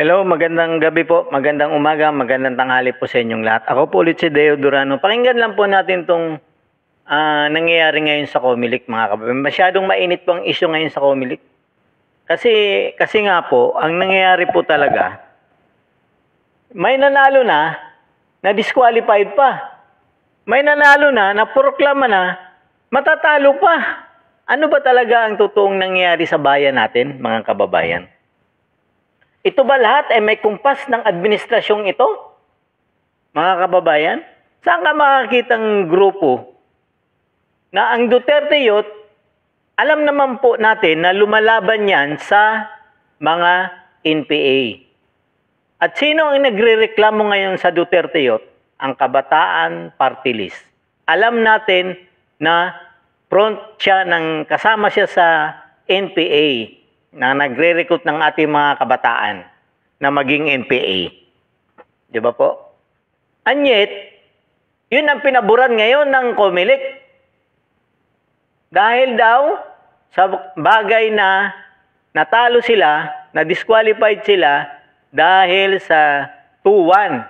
Hello, magandang gabi po, magandang umaga, magandang tanghali po sa inyong lahat. Ako po ulit si Deo Durano. Pakinggan lang po natin itong nangyayari ngayon sa Comelec, mga kababayan. Masyadong mainit po ang issue ngayon sa Comelec. Kasi nga po, ang nangyayari po talaga, may nanalo na disqualified pa. May nanalo na proklama na, matatalo pa. Ano ba talaga ang totoong nangyayari sa bayan natin, mga kababayan? Ito ba lahat ay may kumpas ng administrasyong ito? Mga kababayan, saan ka makakitang grupo na ang Duterte Youth, alam naman po natin na lumalaban yan sa mga NPA. At sino ang nagrereklamo ngayon sa Duterte Youth? Ang Kabataan Party List. Alam natin na front siya kasama siya sa NPA na nagre-recruit ng ating mga kabataan na maging NPA. Di ba po? And yet, yun ang pinaburan ngayon ng Comelec. Dahil daw sa bagay na natalo sila, na disqualified sila dahil sa 2-1.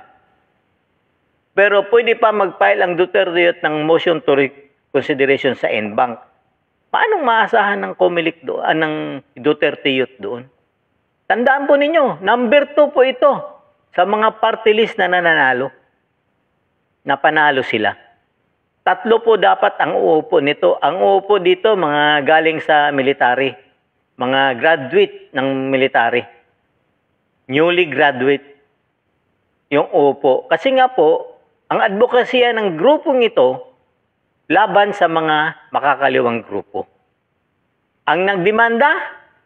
Pero pwede pa mag-file ang Duterte Youth ng motion to reconsideration sa NBank. Paano maasahan ng Comelec doon, ng Duterte Youth doon? Tandaan po ninyo, number 2 po ito sa mga party list na nananalo. Napanalo sila. 3 po dapat ang uupo nito. Ang uupo dito, mga galing sa military. Mga graduate ng military. Newly graduate. Yung uupo. Kasi nga po, ang advokasya ng grupong ito, laban sa mga makakaliwang grupo. Ang nagdemanda,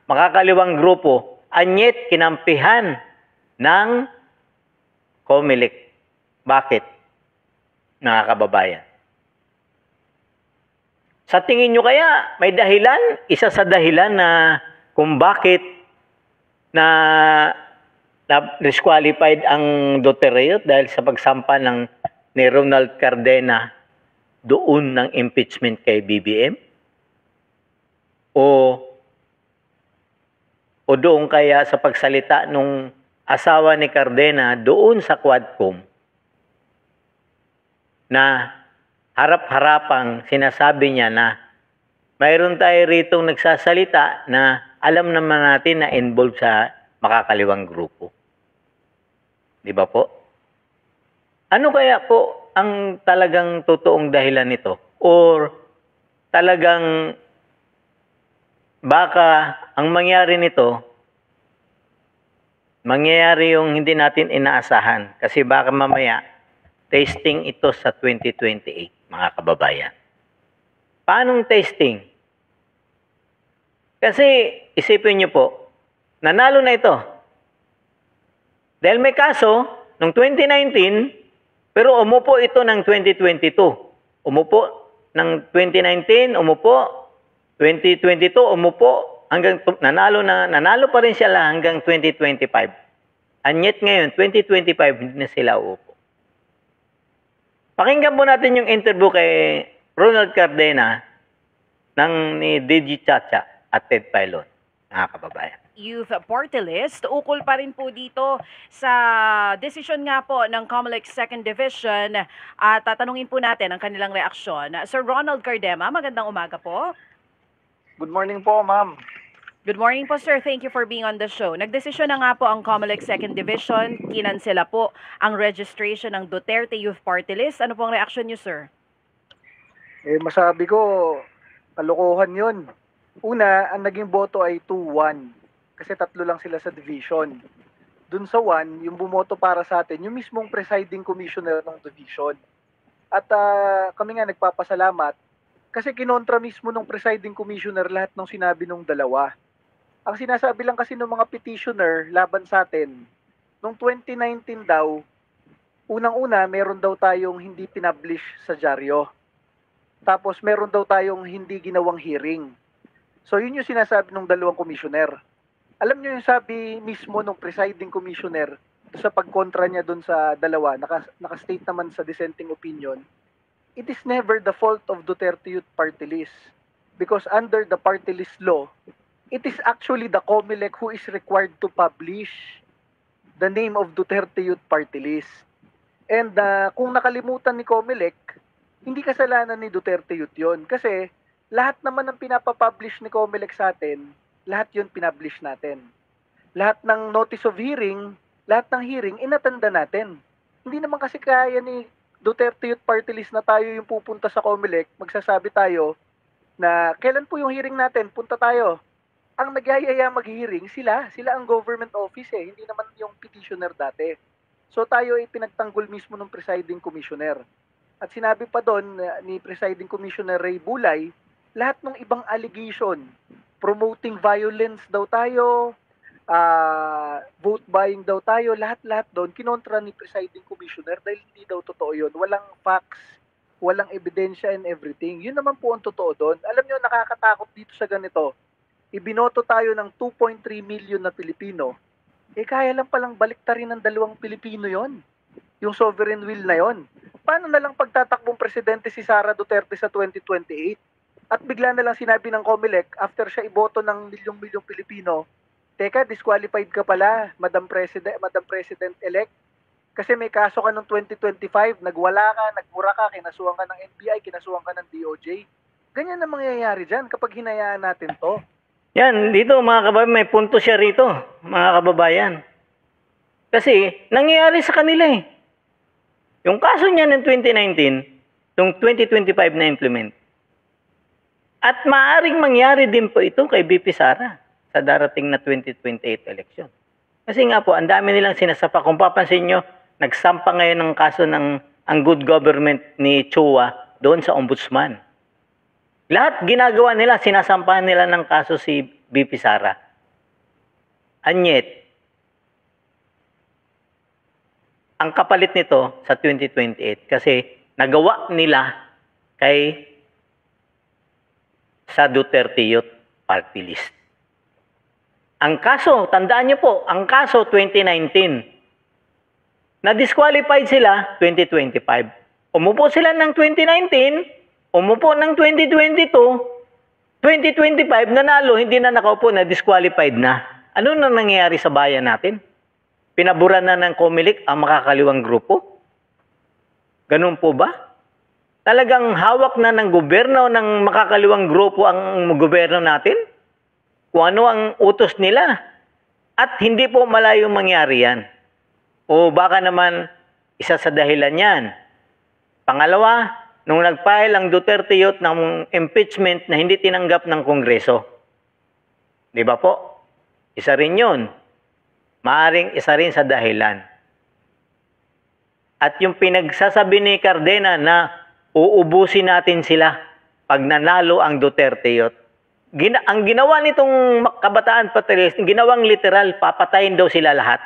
makakaliwang grupo, anyet kinampihan ng Comelec. Bakit? Mga kababayan. Sa tingin nyo kaya, may dahilan? Isa sa dahilan na kung bakit na disqualified ang Duterte Youth dahil sa pagsampa ni Ronald Cardena doon ng impeachment kay BBM? O doon kaya sa pagsalita nung asawa ni Cardena doon sa Quadcom na harap-harapang sinasabi niya na mayroon tayo ritong nagsasalita na alam naman natin na involved sa makakaliwang grupo. Di ba po? Ano kaya po ang talagang totoong dahilan nito? Or talagang baka ang mangyari nito, mangyayari yung hindi natin inaasahan. Kasi baka mamaya, testing ito sa 2028, mga kababayan. Paanong testing? Kasi isipin nyo po, nanalo na ito. Dahil may kaso, noong 2019, pero umupo ito ng 2022. Umupo ng 2019, umupo. 2022, umupo. Hanggang nanalo pa rin siya hanggang 2025. And yet ngayon, 2025, hindi na sila uupo. Pakinggan po natin yung interview kay Ronald Cardena ni DG Chacha at Ted Filon, mga kababayan. Youth Party List. Ukol pa rin po dito sa desisyon nga po ng Comelec 2nd Division at tatanungin po natin ang kanilang reaksyon. Sir Ronald Cardena, magandang umaga po. Good morning po, ma'am. Good morning po, sir. Thank you for being on the show. Nagdesisyon na nga po ang Comelec 2nd Division. Kinansela po ang registration ng Duterte Youth Party List. Ano po ang reaksyon niyo, sir? Masabi ko, kalokohan yun. Una, ang naging boto ay 2-1. Kasi 3 lang sila sa division. Dun sa 1, yung bumoto para sa atin, yung mismong presiding commissioner ng division. At kami nga nagpapasalamat kasi kinontra mismo ng presiding commissioner lahat ng sinabi ng dalawa. Ang sinasabi lang kasi ng mga petitioner laban sa atin, noong 2019 daw, unang-una meron daw tayong hindi pinablish sa dyaryo. Tapos meron daw tayong hindi ginawang hearing. So yun yung sinasabi ng dalawang commissioner. Alam niyo yung sabi mismo ng presiding commissioner sa pagkontra niya doon sa dalawa, naka-state naman sa dissenting opinion, it is never the fault of Duterte Youth Party List. Because under the party list law, it is actually the Comelec who is required to publish the name of Duterte Youth Party List. And kung nakalimutan ni Comelec, hindi kasalanan ni Duterte Youth yun. Kasi lahat naman ng pinapapublish ni Comelec sa atin, lahat yun pinablish natin. Lahat ng notice of hearing, lahat ng hearing, inatanda natin. Hindi naman kasi kaya ni Duterte Youth Party List na tayo yung pupunta sa Comelec, magsasabi tayo na kailan po yung hearing natin, punta tayo. Ang nagyayaya mag-hearing, sila ang government office hindi naman yung petitioner dati. So tayo ay pinagtanggol mismo ng presiding commissioner. At sinabi pa doon ni presiding commissioner Ray Bulay, lahat ng ibang allegation, promoting violence daw tayo, vote buying daw tayo, lahat-lahat doon, kinontra ni presiding commissioner dahil hindi daw totoo yun. Walang facts, walang ebidensya and everything. Yun naman po ang totoo doon. Alam nyo, nakakatakot dito sa ganito. Ibinoto tayo ng 2.3 million na Pilipino. Kaya lang palang baliktarin ng 2 Pilipino yon, yung sovereign will na yon. Paano na lang pagtatakbong presidente si Sara Duterte sa 2028? At bigla na lang sinabi ng Comelec, after siya iboto ng milyong-milyong Pilipino, teka, disqualified ka pala, Madam President-elect. Kasi may kaso ka noong 2025, nagwala ka, nagmura ka, kinasuhan ka ng NBI, kinasuhan ka ng DOJ. Ganyan na mangyayari dyan kapag hinayaan natin to. Yan, dito mga kababayan, may punto siya rito, mga kababayan. Kasi, nangyayari sa kanila Yung kaso niya ng 2019, yung 2025 na implement. At maaring mangyari din po ito kay BP Sara sa darating na 2028 election. Kasi nga po, ang dami nilang sinasapa. Kung papansin nyo, nagsampa ngayon ng kaso ng ang good government ni Chua doon sa ombudsman. Lahat ginagawa nila, sinasampahan nila ng kaso si BP Sara. Anyet, ang kapalit nito sa 2028 kasi nagawa nila kay sa Duterte Youth Party List. Ang kaso, tandaan niyo po, ang kaso 2019, na-disqualified sila 2025. Umupo sila ng 2019, umupo ng 2022, 2025, nanalo, hindi na nakaupo, na-disqualified na. Ano na nangyayari sa bayan natin? Pinabura na ng Comelec ang makakaliwang grupo? Ganun po ba? Talagang hawak na ng gobyerno ng makakaliwang grupo ang gobyerno natin? Kung ano ang utos nila? At hindi po malayong mangyari yan. O baka naman isa sa dahilan yan. Pangalawa, nung nag-file ang Duterte Youth ng impeachment na hindi tinanggap ng Kongreso. Di ba po? Isa rin yun. Maaring isa rin sa dahilan. At yung pinagsasabi ni Cardena na uubusin natin sila pag nanalo ang Duterte Youth. Ang ginawa nitong kabataan patriots, ginawang literal, papatayin daw sila lahat.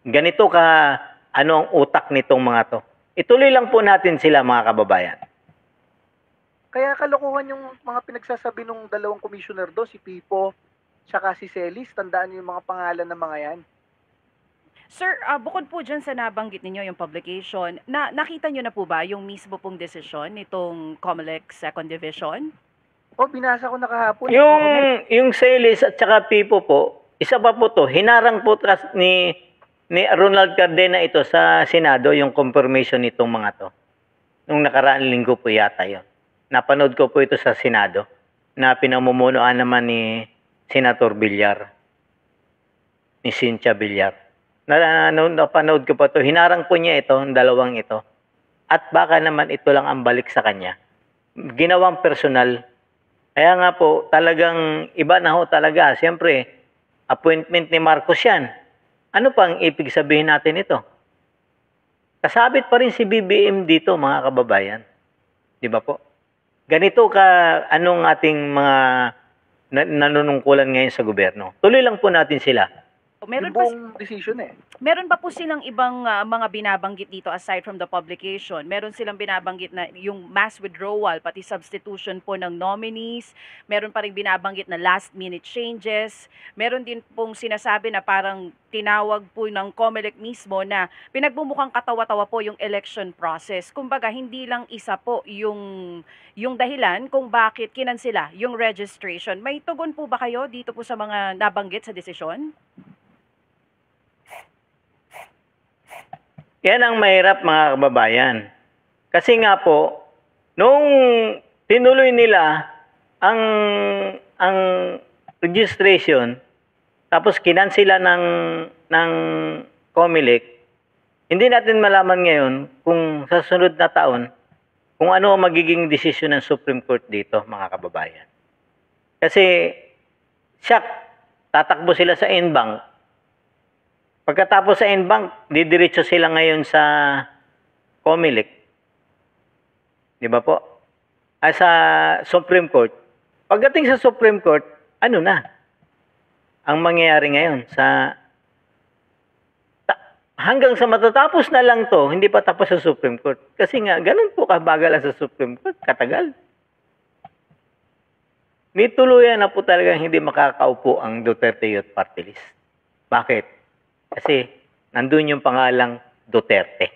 Ganito ka, ano ang utak nitong mga to. Ituloy lang po natin sila, mga kababayan. Kaya kalokohan yung mga pinagsasabi ng 2 commissioner do, si Pipo, tsaka si Celis. Tandaan niyo yung mga pangalan ng mga yan. Sir, bukod po dyan sa nabanggit ninyo yung publication, nakita nyo na po ba yung mismo pong desisyon nitong Comelec 2nd Division? Binasa ko na kahapon. Yung Celis at saka Pipo po, isa pa po to, hinarang po ni Ronald Cardena ito sa Senado, yung confirmation nitong mga to. Nung nakaraan linggo po yata yun. Napanood ko po ito sa Senado na pinamumunuan naman ni Senator Villar, ni Cynthia Villar. Napanood ko po ito. Hinarang po niya ito, ang dalawang ito. At baka naman ito lang ang balik sa kanya. Ginawang personal. Kaya nga po, talagang iba na ho talaga. Siyempre, appointment ni Marcos yan. Ano pang ibig sabihin natin ito? Kasabit pa rin si BBM dito, mga kababayan. Di ba po? Ganito ka, anong ating mga nanunungkulan ngayon sa gobyerno. Tuloy lang po natin sila. Meron Yung buong decision Meron pa po silang ibang mga binabanggit dito aside from the publication. Meron silang binabanggit na yung mass withdrawal, pati substitution po ng nominees. Meron pa rin binabanggit na last minute changes. Meron din pong sinasabi na parang tinawag po ng Comelec mismo na pinagbumukhang katawa-tawa po yung election process. Kumbaga, hindi lang isa po yung dahilan kung bakit kinansela yung registration. May tugon po ba kayo dito po sa mga nabanggit sa desisyon? Yan ang mahirap mga kababayan. Kasi nga po, nung tinuloy nila ang registration, tapos kinansila ng COMELEC, hindi natin malaman ngayon kung sa sunod na taon, kung ano ang magiging desisyon ng Supreme Court dito, mga kababayan. Kasi, tatakbo sila sa NBank. Pagkatapos sa NBank, didiretso sila ngayon sa COMELEC. Di ba po? Sa Supreme Court. Pagdating sa Supreme Court, ano na? Ang mangyayari ngayon hanggang sa matatapos na lang to, hindi pa tapos sa Supreme Court. Kasi nga, ganun po kabagal sa Supreme Court, katagal. Nituluyan na po talagang hindi makakaupo ang Duterte Youth Party List. Bakit? Kasi nandun yung pangalang Duterte.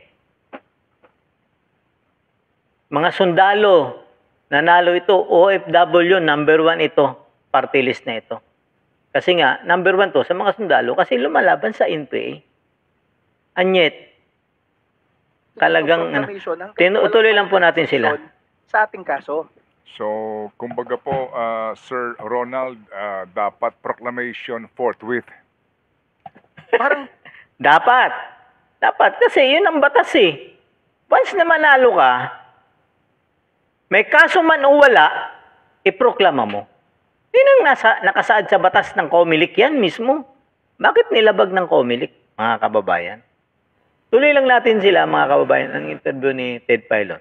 Mga sundalo, nanalo ito, OFW, number 1 ito, party list na ito. Kasi nga, number 1 to sa mga sundalo kasi lumalaban sa NPA. Anyet, talagang tinutuloy lang po natin sila. Sa ating kaso. So, kumbaga po, Sir Ronald, dapat proclamation forthwith. Parang Dapat kasi yun ang batas eh. Once na manalo ka, may kaso man o wala, iproklama mo. Yun ang nakasaad sa batas ng COMELEC yan mismo. Bakit nilabag ng COMELEC, mga kababayan? Tuloy lang natin sila, mga kababayan, ang interview ni Ted Filon.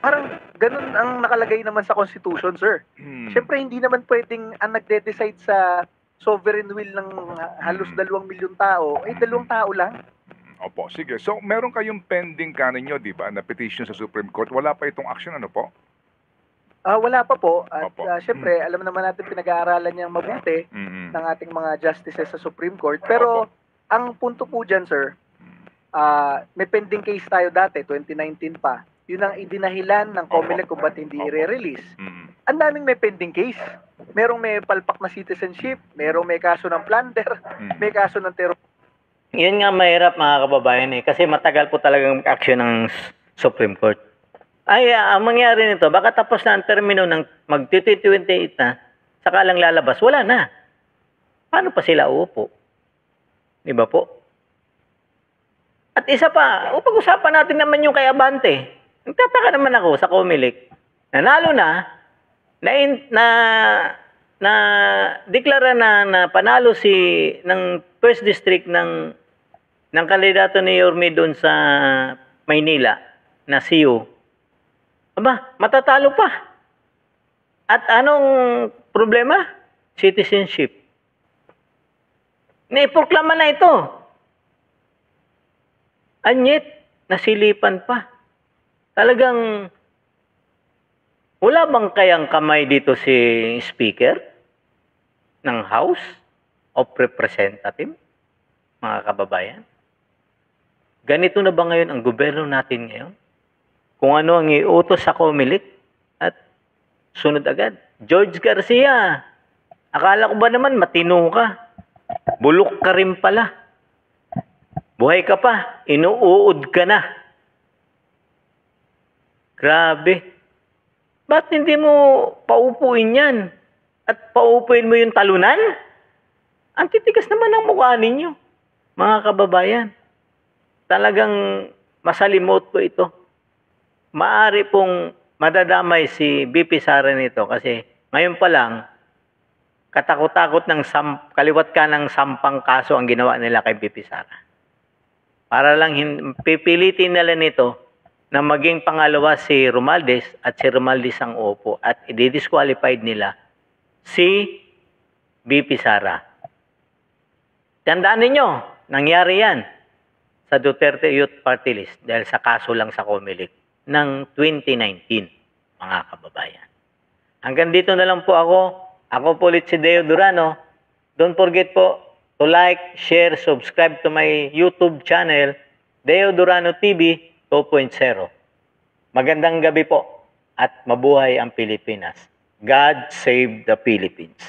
Parang ganun ang nakalagay naman sa Constitution, sir. Siyempre, hindi naman pwedeng ang nagde-decide sa sovereign will ng halos 2 milyong tao, ay 2 tao lang. Opo, sige. So, meron kayong pending kaninyo, di ba, na petition sa Supreme Court. Wala pa itong action, ano po? Wala pa po. At Opo. siyempre, alam naman natin pinag-aaralan niyang mabuti Mm-hmm. ng ating mga justices sa Supreme Court. Pero, ang punto po dyan, sir, may pending case tayo dati, 2019 pa. Yun ang idinahilan ng COMELEC kung ba't hindi i-release. Ang daming may pending case. Merong may palpak na citizenship, merong may kaso ng plunder, may kaso ng terror. Yun nga mahirap, mga kababayan eh. Kasi matagal po talagang action ng Supreme Court. Ang mangyari nito, baka tapos na ang termino ng mag-2028 na, saka lang lalabas, wala na. Paano pa sila uupo? Di ba po? At isa pa, pag-usapan natin naman yung kay Abante. Nagtataka naman ako sa COMELEC. Nanalo na deklara na panalo ng first district ng kandidato ni Yorme doon sa Maynila na CU. Aba, matatalo pa. At anong problema? Citizenship. Naiproklama na ito. Anyet, nasilipan pa. Talagang wala bang kayang kamay dito si Speaker ng House of Representatives, mga kababayan? Ganito na ba ngayon ang gobyerno natin ngayon? Kung ano ang iutos sa COMELEC at sunod agad. George Garcia, akala ko ba naman matino ka? Bulok ka rin pala. Buhay ka pa, inuud ka na. Grabe. Ba't hindi mo paupuin yan? At paupuin mo yung talunan? Ang titigas naman ng mukha ninyo, mga kababayan. Talagang masalimot po ito. Maari pong madadamay si BP Sara nito kasi ngayon pa lang, katakot-takot ng kaliwat ka ng sampang kaso ang ginawa nila kay BP Sara. Para lang pipilitin nila nito na maging pangalawa si Romualdez at si Romualdez ang upo at i-disqualified nila si BP Sara. Tandaan ninyo, nangyari yan sa Duterte Youth Party List dahil sa kaso lang sa COMELEC ng 2019, mga kababayan. Hanggang dito na lang po ako. Ako po ulit si Deo Durano. Don't forget po to like, share, subscribe to my YouTube channel, Deo Durano TV 2.0. Magandang gabi po at mabuhay ang Pilipinas. God save the Philippines.